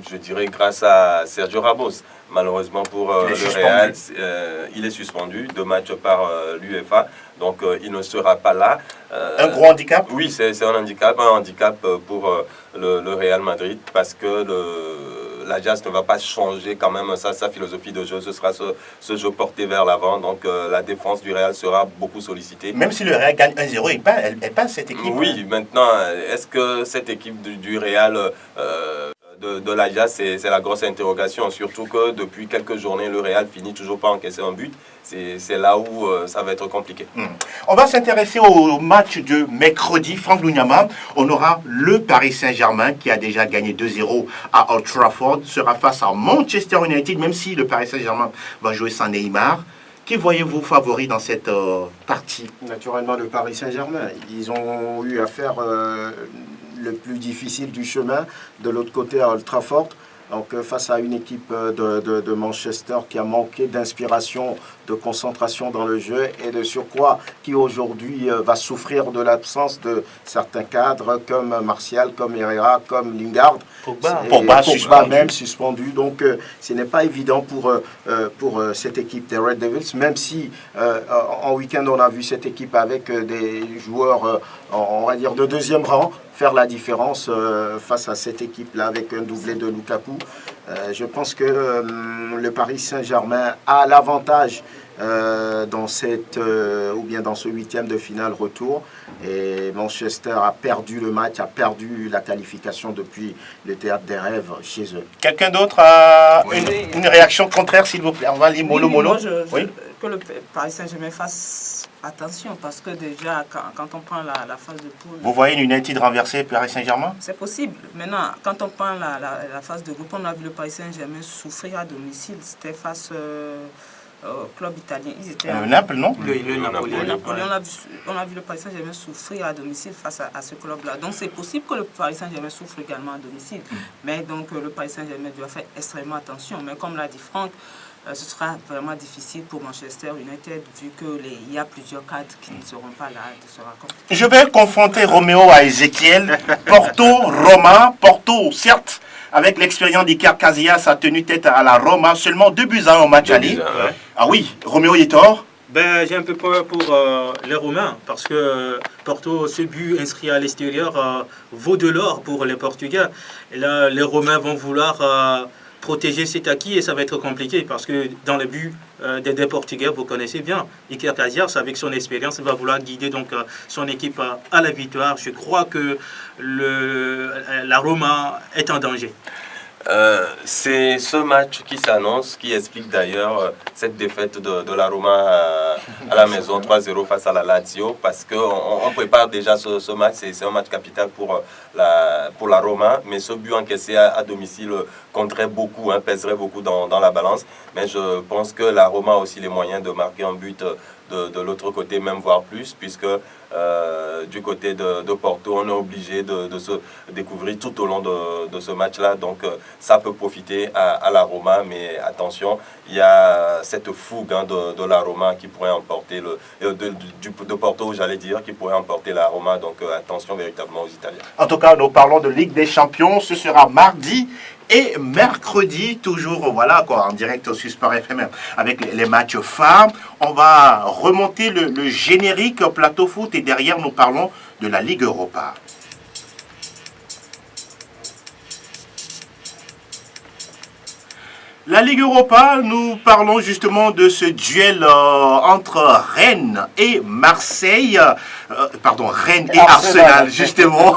Je dirais grâce à Sergio Ramos. Malheureusement pour le Real, il est suspendu, 2 matchs par l'UEFA, donc il ne sera pas là. Un gros handicap? Oui, c'est un handicap pour le Real Madrid, parce que l'Ajax ne va pas changer quand même sa philosophie de jeu. Ce sera ce jeu porté vers l'avant, donc la défense du Real sera beaucoup sollicitée. Même si le Real gagne 1-0, elle passe cette équipe. Oui, maintenant, est-ce que cette équipe du Real de l'Ajax, c'est la grosse interrogation, surtout que depuis quelques journées, le Real finit toujours pas encaisser un but. C'est là où ça va être compliqué. On va s'intéresser au match de mercredi, Franck Lunyama. On aura le Paris Saint-Germain qui a déjà gagné 2-0 à Old Trafford, sera face à Manchester United, même si le Paris Saint-Germain va jouer sans Neymar. Qui voyez-vous favori dans cette partie? Naturellement, le Paris Saint-Germain. Ils ont eu à faire le plus difficile du chemin de l'autre côté à Old Trafford. Donc face à une équipe de Manchester qui a manqué d'inspiration, de concentration dans le jeu et de surcroît qui aujourd'hui va souffrir de l'absence de certains cadres comme Martial, comme Herrera, comme Lingard. Pogba même suspendu. Donc ce n'est pas évident pour cette équipe des Red Devils, même si en week-end on a vu cette équipe avec des joueurs, on va dire, de deuxième rang, faire la différence face à cette équipe-là avec un doublé de Lukaku. Je pense que le Paris Saint-Germain a l'avantage dans dans ce 8e de finale retour. Et Manchester a perdu le match, a perdu la qualification depuis le théâtre des rêves chez eux. Quelqu'un d'autre a une réaction contraire, s'il vous plaît? On va aller mollo. Que le Paris Saint-Germain fasse attention, parce que déjà, quand on prend la phase de poule... Vous voyez une United renversée Paris Saint-Germain? C'est possible. Maintenant, quand on prend la phase de groupe, on a vu le Paris Saint-Germain souffrir à domicile. C'était face au club italien. Ils étaient Naples, non? Le Napoli. On a vu le Paris Saint-Germain souffrir à domicile face à ce club-là. Donc c'est possible que le Paris Saint-Germain souffre également à domicile. Mais donc le Paris Saint-Germain doit faire extrêmement attention. Mais comme l'a dit Franck, ce sera vraiment difficile pour Manchester United vu qu'il y a plusieurs cadres qui ne seront pas là de ce rencontre. Je vais confronter Roméo à Ezekiel. Roma, Porto, certes, avec l'expérience d'Iker Casillas, a tenu tête à la Roma, seulement 2-1 au match aller. Ah oui, Roméo est tort. J'ai un peu peur pour les Romains, parce que Porto, ce but inscrit à l'extérieur vaut de l'or pour les Portugais. Et là, les Romains vont vouloir protéger cet acquis et ça va être compliqué, parce que dans le but des Portugais, vous connaissez bien, Iker Casillas, avec son expérience, va vouloir guider donc son équipe à la victoire. Je crois que la Roma est en danger. C'est ce match qui s'annonce, qui explique d'ailleurs cette défaite de la Roma à la maison 3-0 face à la Lazio, parce qu'on prépare déjà ce match. C'est un match capital pour la Roma, mais ce but encaissé à domicile compterait beaucoup, pèserait beaucoup dans la balance. Mais je pense que la Roma a aussi les moyens de marquer un but de l'autre côté, même voire plus, puisque du côté de Porto, on est obligé de se découvrir tout au long de ce match-là. Donc ça peut profiter à la Roma, mais attention, il y a cette fougue de la Roma qui pourrait emporter de Porto, j'allais dire, qui pourrait emporter la Roma. Donc attention véritablement aux Italiens. En tout cas, nous parlons de Ligue des Champions. Ce sera mardi et mercredi, toujours en direct sur Sport FM avec les matchs phares. On va remonter le générique plateau foot et derrière nous parlons de la Ligue Europa. La Ligue Europa, nous parlons justement de ce duel entre Rennes et Marseille. Rennes et Arsenal, justement.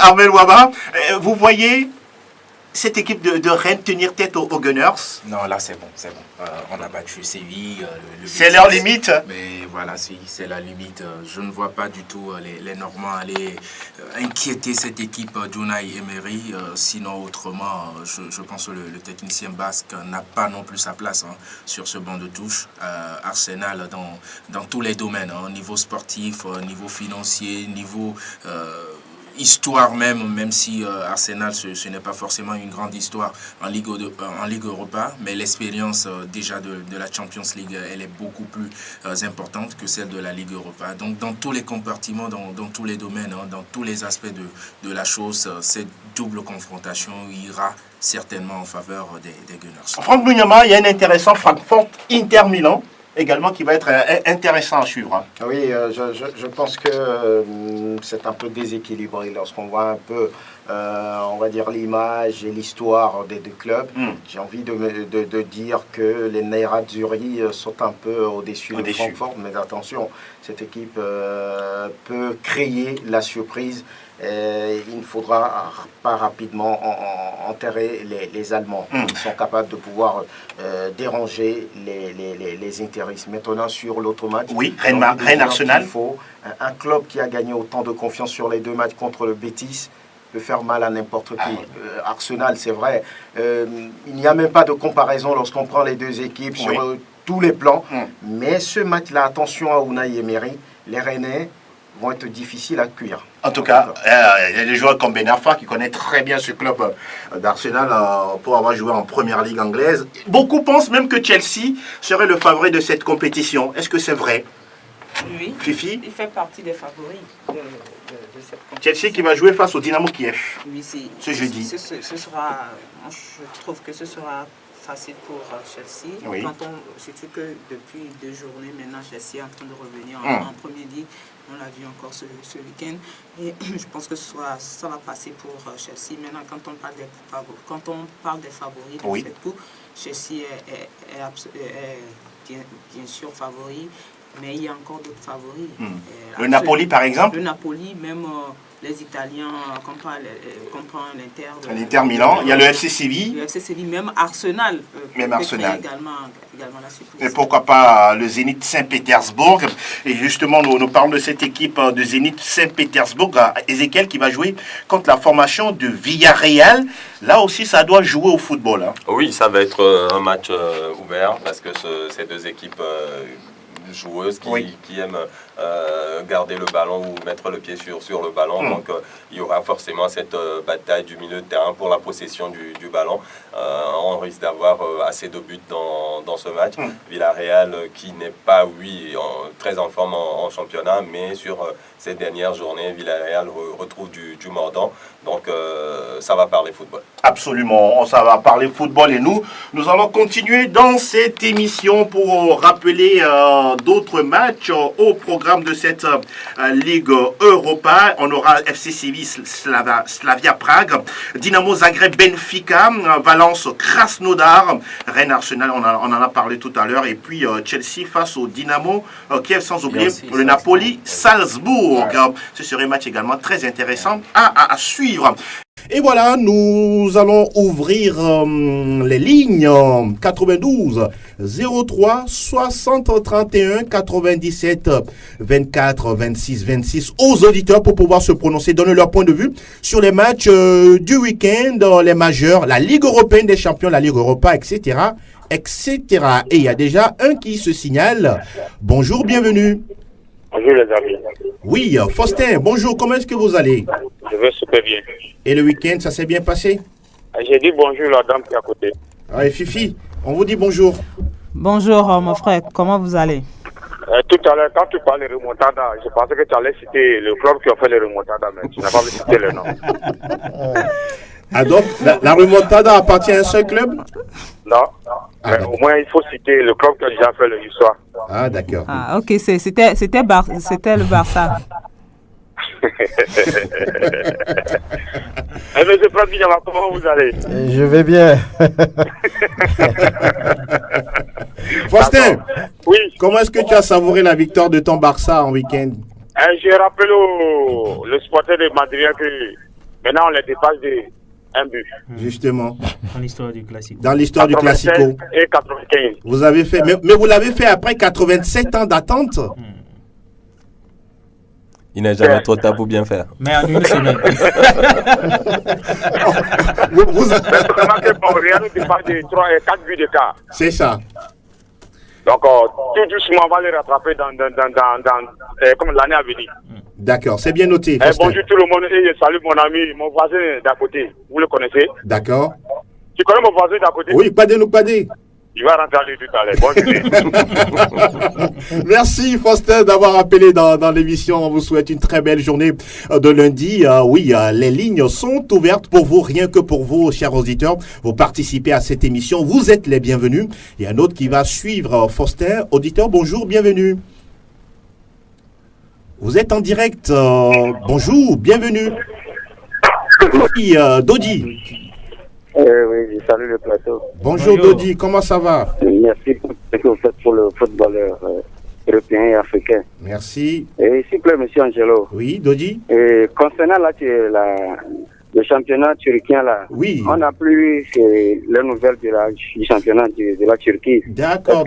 Armel Waba, vous voyez cette équipe de Rennes tenir tête aux Gunners? Non, là c'est bon, c'est bon. On a battu Séville. C'est leur limite. Mais voilà, c'est la limite. Je ne vois pas du tout les Normands aller inquiéter cette équipe d'Unai Emery. Sinon, autrement, je pense que le technicien basque n'a pas non plus sa place sur ce banc de touche. Arsenal dans tous les domaines, au niveau sportif, au niveau financier, niveau histoire même si Arsenal ce n'est pas forcément une grande histoire en Ligue Europa, mais l'expérience déjà de la Champions League, elle est beaucoup plus importante que celle de la Ligue Europa. Donc dans tous les compartiments, dans tous les domaines, dans tous les aspects de la chose, cette double confrontation ira certainement en faveur des Gunners. Franck Bougnama, il y a un intéressant Francfort-Inter Milan également qui va être intéressant à suivre. Oui, je pense que c'est un peu déséquilibré lorsqu'on voit un peu, on va dire, l'image et l'histoire des deux clubs. J'ai envie de dire que les Nerazzurri sont un peu au-dessus de Francfort, mais attention, cette équipe peut créer la surprise. Il ne faudra pas rapidement enterrer les Allemands. Ils sont capables de pouvoir déranger les interistes. Maintenant, sur l'autre match, Rennes-Arsenal. Il faut un club qui a gagné autant de confiance sur les deux matchs contre le Betis peut faire mal à n'importe qui. Arsenal, c'est vrai. Il n'y a même pas de comparaison lorsqu'on prend les deux équipes sur tous les plans. Mais ce match-là, attention à Unai Emery, les Rennais vont être difficiles à cuire. En tout cas, il y a des joueurs comme Ben Arfa qui connaît très bien ce club d'Arsenal pour avoir joué en première ligue anglaise. Beaucoup pensent même que Chelsea serait le favori de cette compétition. Est-ce que c'est vrai? Oui, Fifi? Il fait partie des favoris de cette compétition. Chelsea qui va jouer face au Dynamo Kiev Oui, ce jeudi. Ce sera, je trouve que ce sera facile pour Chelsea. Oui. Surtout que depuis 2 journées maintenant, Chelsea est en train de revenir en première ligue. On l'a vu encore ce week-end. Et je pense que ça va passer pour Chelsea. Maintenant, quand on parle des favoris de cette coupe, Chelsea est bien sûr favori. Mais il y a encore d'autres favoris. Le Napoli, par exemple? Le Napoli, même les Italiens, comprend l'Inter. L'Inter Milan, il y a le FC Séville. Le FC Séville, même Arsenal. Également la surprise. Et pourquoi pas le Zénith Saint-Pétersbourg. Et justement, nous parlons de cette équipe de Zénith Saint-Pétersbourg, Ezekiel qui va jouer contre la formation de Villarreal. Là aussi, ça doit jouer au football. Oui, ça va être un match ouvert parce que ces deux équipes joueuses qui aiment garder le ballon ou mettre le pied sur le ballon. Donc il y aura forcément cette bataille du milieu de terrain pour la possession du ballon. On risque d'avoir assez de buts dans ce match. Villarreal qui n'est pas, très en forme en championnat, mais sur ces dernières journées, Villarreal retrouve du mordant. Donc ça va parler football. Absolument, ça va parler football et nous allons continuer dans cette émission pour rappeler d'autres matchs au programme de cette Ligue Europa. On aura FC Séville, Slavia Prague, Dynamo Zagreb, Benfica, Valence, Krasnodar, Rennes Arsenal, on en a parlé tout à l'heure, et puis Chelsea face au Dynamo Kiev, sans oublier le Napoli Salzbourg. Ce serait un match également très intéressant à suivre. Et voilà, nous allons ouvrir les lignes 92 03 60 31 97 24 26 26 aux auditeurs pour pouvoir se prononcer, donner leur point de vue sur les matchs du week-end, les majeurs, la Ligue européenne des champions, la Ligue Europa, etc. etc. Et il y a déjà un qui se signale. Bonjour, bienvenue. Bonjour les amis. Oui, Faustin, bonjour, comment est-ce que vous allez? Je vais super bien. Et le week-end, ça s'est bien passé? J'ai dit bonjour à la dame qui est à côté. Et Fifi, on vous dit bonjour. Bonjour mon frère, comment vous allez? Tout à l'heure, quand tu parlais de remontada, je pensais que tu allais citer le club qui a fait les remontadas, mais tu n'as pas cité le nom. Ah donc, la remontada appartient à un seul club? Non, mais au moins il faut citer le club qui a déjà fait l'histoire. Ah d'accord. Ah ok, c'était le Barça. Monsieur Fabien, comment vous allez? Je vais bien. Faustin, oui. Comment est-ce que tu as savouré la victoire de ton Barça en week-end? Je rappelle le supporter de Madrid que maintenant on les dépasse un but. Justement. Dans l'histoire du classique. Dans l'histoire du 96 Classico. et 95. Vous avez fait, mais vous l'avez fait après 87 ans d'attente. Il n'est jamais trop tard pour bien faire. Mais en une semaine. Mais seulement que bon, rien ne dépasse de 3 et 4 buts d'écart. C'est ça. Donc, tout doucement, on va les rattraper dans comme l'année à venir. D'accord, c'est bien noté. Bonjour tout le monde et je salue mon ami, mon voisin d'à côté. Vous le connaissez? D'accord. Tu connais mon voisin d'à côté? Oui, pas de nous, pas de. Il va rentrer à lui tout à l'heure. Bonne journée. Merci Faustin d'avoir appelé dans l'émission. On vous souhaite une très belle journée de lundi. Oui, les lignes sont ouvertes pour vous, rien que pour vous, chers auditeurs. Vous participez à cette émission. Vous êtes les bienvenus. Il y a un autre qui va suivre Faustin. Auditeur, bonjour, bienvenue. Vous êtes en direct. Bonjour, bienvenue. Oui, Dodi. Oui, je salue le plateau. Bonjour Dodi, comment ça va? Merci pour ce que vous faites pour le footballeur européen et africain. Merci. Et s'il vous plaît, monsieur Angelo. Oui, Dodi. Concernant le championnat turquien, là, oui. On n'a plus les nouvelles du championnat de la Turquie. D'accord.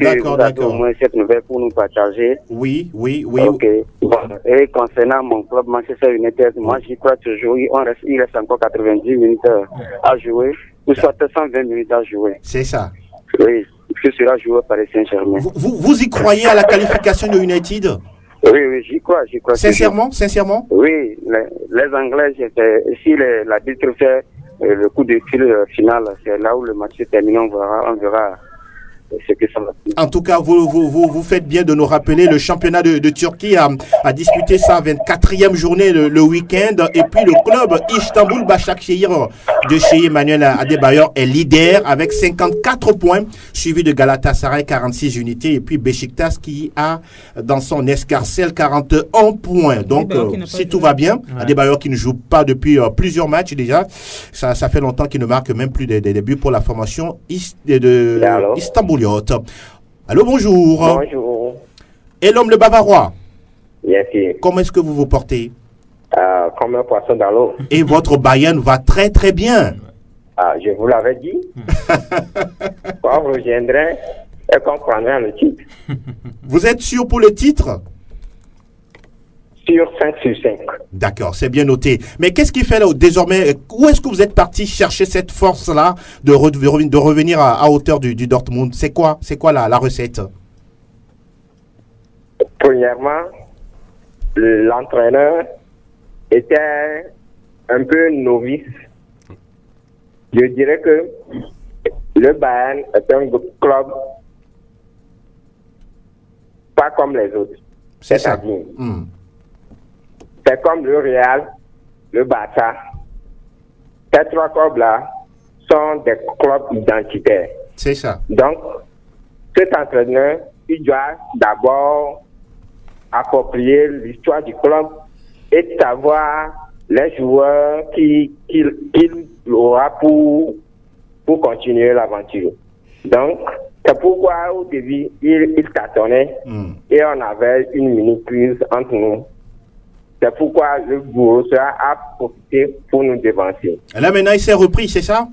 Au moins cette nouvelle pour nous partager. Oui. Ok. Bon. Et concernant mon club Manchester United, moi j'y crois toujours. Il reste encore 90 minutes à jouer. Ou soit 120 minutes à jouer. C'est ça. Oui, ce sera joué par les Saint-Germain. Vous y croyez à la qualification de United? Oui, j'y crois. Sincèrement? Oui, les Anglais, si l'arbitre fait le coup de fil final, c'est là où le match est terminé, on verra ce que ça va faire. En tout cas, vous faites bien de nous rappeler, le championnat de Turquie a disputé sa 24e journée le week-end, et puis le club Istanbul Başakşehir de chez Emmanuel Adebayor est leader avec 54 points, suivi de Galatasaray 46 unités, et puis Beşiktaş qui a dans son escarcelle 41 points. Donc, si tout va bien, Adebayor qui ne joue pas depuis plusieurs matchs déjà, ça fait longtemps qu'il ne marque même plus des buts pour la formation de Istanbul. Allô, bonjour. Bonjour. Et l'homme le Bavarois? Yes. Comment est-ce que vous vous portez? Comme un poisson dans l'eau. Et votre Bayern va très très bien. Je vous l'avais dit. Quand vous reviendrez et qu'on prendra le titre. Vous êtes sûr pour le titre? Sur 5 sur 5. D'accord, c'est bien noté. Mais qu'est-ce qui fait là désormais? Où est-ce que vous êtes parti chercher cette force-là de revenir à hauteur du Dortmund? C'est quoi la recette? Premièrement, l'entraîneur était un peu novice. Je dirais que le Bayern est un club pas comme les autres. C'est ça. C'est comme le Real, le Barça. Ces trois clubs-là sont des clubs identitaires. C'est ça. Donc, cet entraîneur, il doit d'abord approprier l'histoire du club et savoir les joueurs qu'il aura pour continuer l'aventure. Donc, c'est pourquoi au début, il tâtonnait et on avait une mini-crise entre nous. C'est pourquoi le Borussia a profité pour nous dévancer. Et là maintenant, il s'est repris, c'est ça?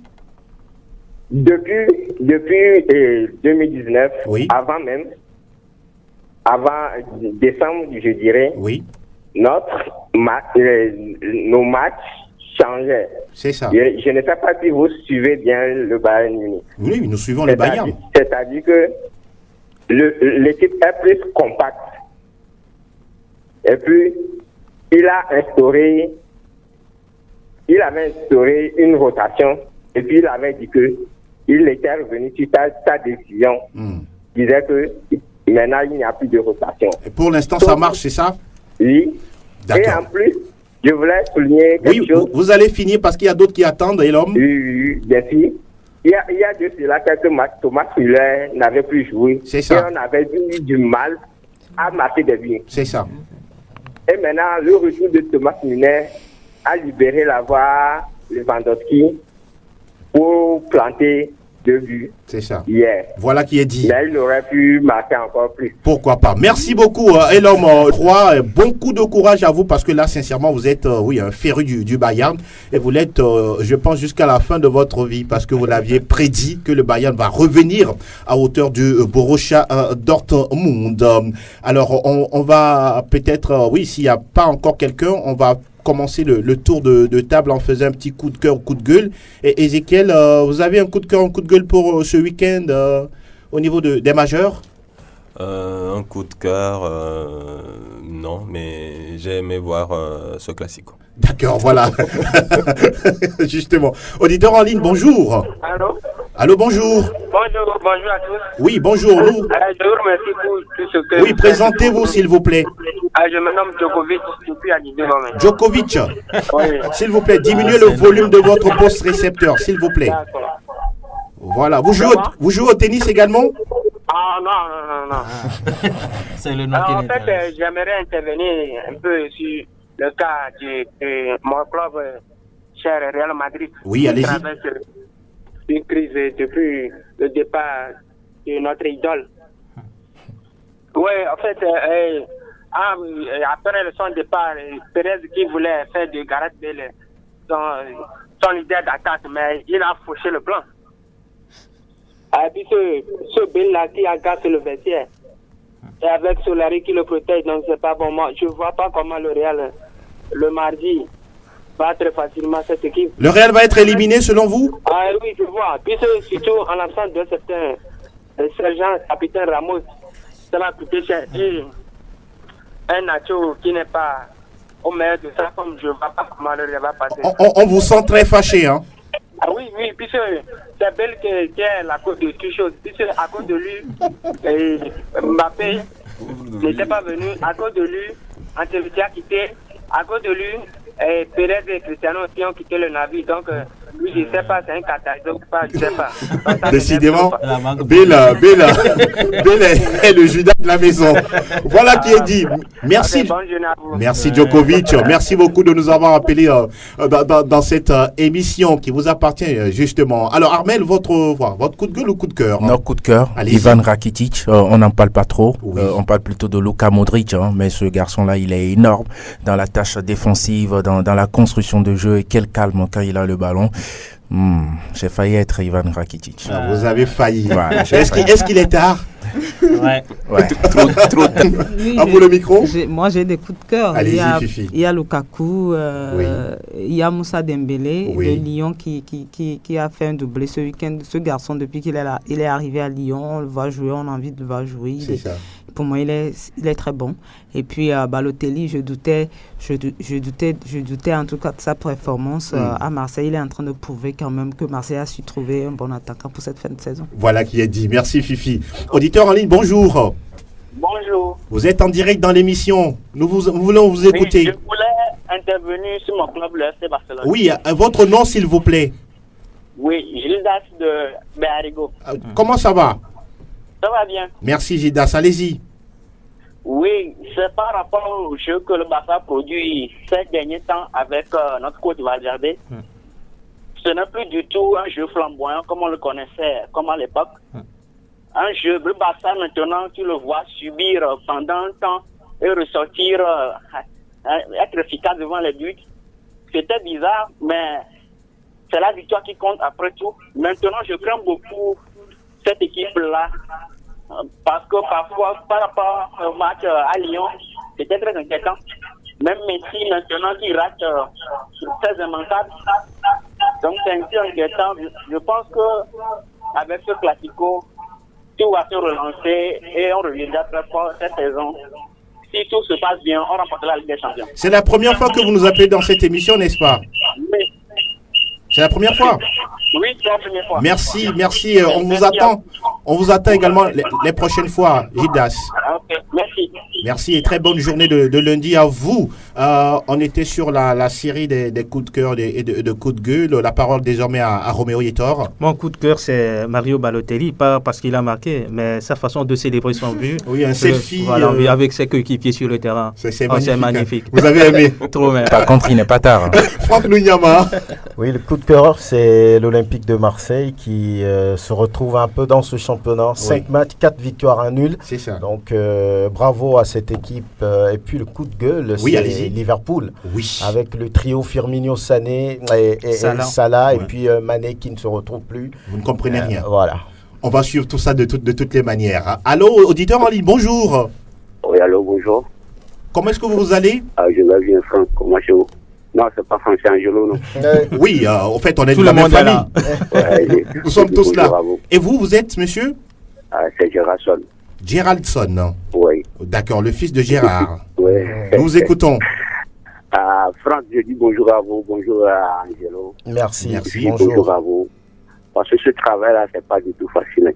Depuis 2019, avant décembre, je dirais, nos matchs changeaient. C'est ça. Je ne sais pas si vous suivez bien le Bayern Munich. Oui, nous suivons le Bayern. C'est-à-dire que l'équipe est plus compacte. Et puis, il avait instauré une rotation et puis il avait dit que il était revenu sur sa décision. Il disait que maintenant il n'y a plus de rotation. Et pour l'instant, ça marche, c'est ça? Oui. Et en plus, je voulais souligner quelque chose. Vous allez finir parce qu'il y a d'autres qui attendent, et l'homme? Oui, bien sûr. Il y a de cela quelques matchs, Thomas Müller n'avait plus joué. C'est ça. Et on avait eu du mal à marquer des buts. C'est ça. Et maintenant, le retour de Thomas Müller a libéré la voie Lewandowski pour planter 2 buts. C'est ça. Hier. Voilà qui est dit. Mais il aurait pu marquer encore plus. Pourquoi pas. Merci beaucoup, et l'homme 3. Bon coup de courage à vous parce que là, sincèrement, vous êtes un féru du Bayern et vous l'êtes, je pense, jusqu'à la fin de votre vie parce que vous l'aviez prédit que le Bayern va revenir à hauteur du Borussia Dortmund. Alors, on va peut-être, s'il n'y a pas encore quelqu'un, on va commencer le tour de table en faisant un petit coup de cœur, coup de gueule. Et Ezekiel, vous avez un coup de cœur, un coup de gueule pour ce week-end au niveau des majeurs? Un coup de cœur, non, mais j'ai aimé voir ce classique. D'accord, voilà. Justement. Auditeur en ligne, bonjour. Allô? Allô, bonjour. Bonjour à tous. Oui, bonjour. Je vous remercie pour tout ce que... Oui, présentez-vous, s'il vous plaît. Je me nomme Djokovic, depuis à Didier Moment. Djokovic, oui. S'il vous plaît, diminuez le volume de votre poste récepteur, s'il vous plaît. D'accord. Voilà. Vous jouez au tennis également? Ah non. C'est le nom En fait, j'aimerais intervenir un peu sur le cas de mon club cher Real Madrid. Oui, allez-y. Qui traverse une crise depuis le départ de notre idole. Oui, en fait, après son départ, Pérez qui voulait faire de Gareth Bale son leader d'attaque, mais il a fauché le plan. Et puis ce Bale-là qui agace le vestiaire, et avec Solari qui le protège, donc c'est pas bon. Moi, je vois pas comment le Real, le mardi, va très facilement cette équipe. Le Real va être éliminé selon vous? Ah oui, je vois. Puis surtout en l'absence de certains sergent capitaine Ramos, ça va coûter cher. Et un Nacho qui n'est pas au meilleur de ça, comme je ne vois pas comment le Real va passer. On vous sent très fâché, hein? Ah oui, puisque c'est Belle qui est la cause de toute chose. Puisque à cause de lui, Mbappé n'était pas venu. À cause de lui, Ancelotti a quitté. À cause de lui, Pérez et Cristiano aussi ont quitté le navire. Donc, lui, je ne sais pas, c'est un catastrophe. Je ne sais pas. Décidément, Bella est le Judas de la maison. Voilà qui est dit. Merci. Merci Djokovic. Merci beaucoup de nous avoir appelés dans cette émission qui vous appartient justement. Alors Armel, votre coup de gueule ou coup de cœur? Non, coup de cœur. Ivan Rakitic, on n'en parle pas trop. Oui. On parle plutôt de Luka Modric, mais ce garçon-là, il est énorme dans la tâche défensive, dans la construction de jeu. Et quel calme quand il a le ballon. J'ai failli être Ivan Rakitic. Vous avez failli. Ouais, est-ce qu'il est tard? Ouais. Trop tard. À vous le micro. Moi j'ai des coups de cœur. Allez-y, Fifi. Il y a Lukaku, il y a Moussa Dembélé de Lyon qui a fait un doublé ce week-end. Ce garçon, depuis qu'il est là, il est arrivé à Lyon, on le voit jouer, on a envie de le voir jouer. Pour moi, il est très bon. Et puis Balotelli, je doutais en tout cas de sa performance à Marseille. Il est en train de prouver quand même que Marseille a su trouver un bon attaquant pour cette fin de saison. Voilà qui est dit. Merci Fifi. Auditeur en ligne, bonjour. Bonjour. Vous êtes en direct dans l'émission. Nous voulons vous écouter. Oui, je voulais intervenir sur mon club, le FC Barcelone. Oui, votre nom s'il vous plaît. Oui, Gildas de Béarigo. Comment ça va? Ça va bien. Merci Gildas, allez-y. Oui, c'est par rapport au jeu que le Barça produit ces derniers temps avec notre coach Valverde. Ce n'est plus du tout un jeu flamboyant comme on le connaissait, comme à l'époque. Un jeu, le Barça maintenant, tu le vois subir pendant un temps et ressortir, être efficace devant les buts. C'était bizarre, mais c'est la victoire qui compte après tout. Maintenant, je crains beaucoup cette équipe-là. Parce que parfois, par rapport au match à Lyon, c'était très inquiétant. Même Messi, maintenant, qui rate, c'est immanquable. Donc, c'est un peu inquiétant. Je pense qu'avec ce classico, tout va se relancer et on reviendra très fort cette saison. Si tout se passe bien, on remportera la Ligue des Champions. C'est la première fois que vous nous appelez dans cette émission, n'est-ce pas? Oui. C'est la première fois? Oui, c'est la première fois. Merci. On vous attend. On vous attend également les prochaines fois, Gildas. Ok, merci. Merci et très bonne journée de lundi à vous. On était sur la série des coups de cœur et de coups de gueule. La parole désormais à Roméo Yetor. Mon coup de cœur, c'est Mario Balotelli, pas parce qu'il a marqué, mais sa façon de célébrer son but. Oui, un selfie. Voilà, avec ses coéquipiers sur le terrain. C'est magnifique. Magnifique. Vous avez aimé? Trop bien. Par contre, il n'est pas tard. Franck Nounyama. Oui, le coup de cœur, c'est l'Olympique de Marseille qui se retrouve un peu dans ce championnat. 5 matchs, 4 victoires, 1 nul. C'est ça. Donc, bravo à cette équipe. Et puis, le coup de gueule, c'est Liverpool. Oui. Avec le trio Firmino, Sané et Salah. Et puis Mané qui ne se retrouve plus. Vous ne comprenez rien. Voilà. On va suivre tout ça de toutes les manières. Allô, auditeur en ligne, bonjour. Oui, allô, bonjour. Comment est-ce que vous allez? Je vais bien, Franck. Comment chez vous? Non, c'est pas Franck, c'est Angelo, non? Oui, en fait, on est tout de la même famille. Nous sommes tous là. Et vous êtes, monsieur? C'est Géraldson. Géraldson. Oui. D'accord, le fils de Gérard. Oui. Nous vous écoutons. Franck, je dis bonjour à vous, bonjour à Angelo. Merci. Bonjour à vous. Parce que ce travail-là, c'est pas du tout facile.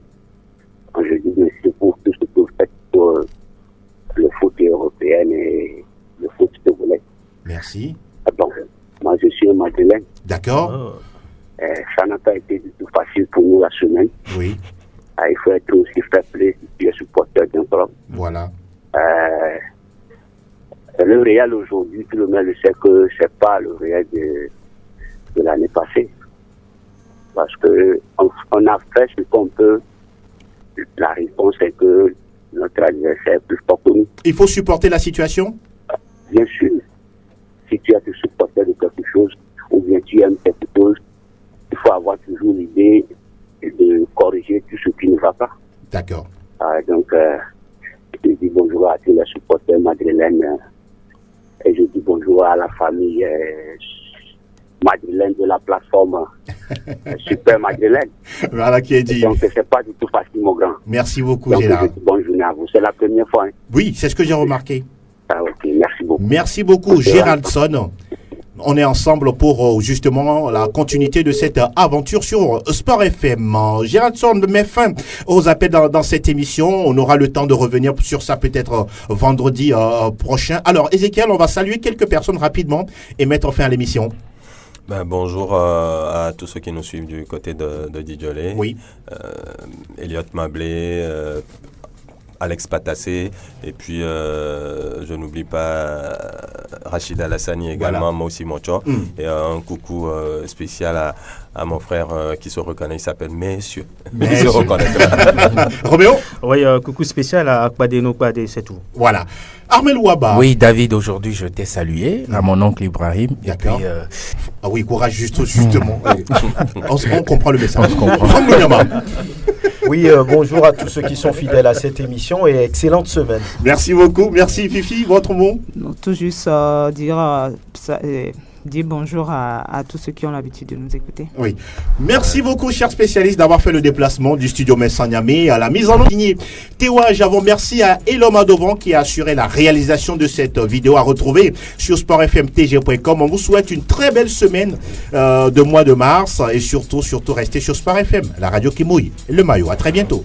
Quand je dis merci pour tout ce que vous faites pour le foot européen et le foot de volet. Merci. Donc, moi, je suis un Madeleine. D'accord. Ça n'a pas été du tout facile pour nous la semaine. Oui. Il faut être aussi fair play si tu es supporter d'un club. Voilà. Le Real aujourd'hui, tout le monde le sait que c'est pas le Real de l'année passée. Parce que on a fait ce qu'on peut. La réponse est que notre adversaire est plus fort que nous. Il faut supporter la situation? Bien sûr. Si tu as te supporter de quelque chose, ou bien tu aimes quelque chose, il faut avoir toujours l'idée de corriger tout ce qui ne va pas. D'accord. Donc, je dis bonjour à tous les supporters madrilènes et je dis bonjour à la famille madrilène de la plateforme Super Madrilène. Voilà qui est dit. Donc, c'est pas du tout facile, mon grand. Merci beaucoup, donc, Gérard. Bonne journée à vous. C'est la première fois. Hein? Oui, c'est ce que j'ai remarqué. Ok, merci beaucoup. Merci beaucoup, Géraldson. On est ensemble pour justement la continuité de cette aventure sur Sport FM. Géraldson met fin aux appels dans cette émission. On aura le temps de revenir sur ça peut-être vendredi prochain. Alors, Ézéchiel, on va saluer quelques personnes rapidement et mettre fin à l'émission. Bonjour à tous ceux qui nous suivent du côté de Didiolet. Oui. Elliot Mablé, Alex Patassé, et puis je n'oublie pas Rachid Alassani également, voilà. Moi aussi Mocho. Et un coucou spécial à mon frère qui se reconnaît, il s'appelle Messieurs. Il se reconnaît. Roméo? Oui, coucou spécial à Akpadeno Kpade, c'est tout. Voilà. Armel Ouaba. Oui, David, aujourd'hui je t'ai salué, à mon oncle Ibrahim. D'accord. Et puis, ah oui, courage justement. on comprend le message. Oui, bonjour à tous ceux qui sont fidèles à cette émission et excellente semaine. Merci beaucoup. Merci Fifi, votre mot? Tout juste dire bonjour à tous ceux qui ont l'habitude de nous écouter. Oui. Merci beaucoup, chers spécialistes, d'avoir fait le déplacement du studio Messanyamé à la mise en ligne. Tewa Javon, merci à Elom Adovan qui a assuré la réalisation de cette vidéo à retrouver sur sportfmtg.com. On vous souhaite une très belle semaine de mois de mars et surtout restez sur Sport FM, la radio qui mouille le maillot. À très bientôt.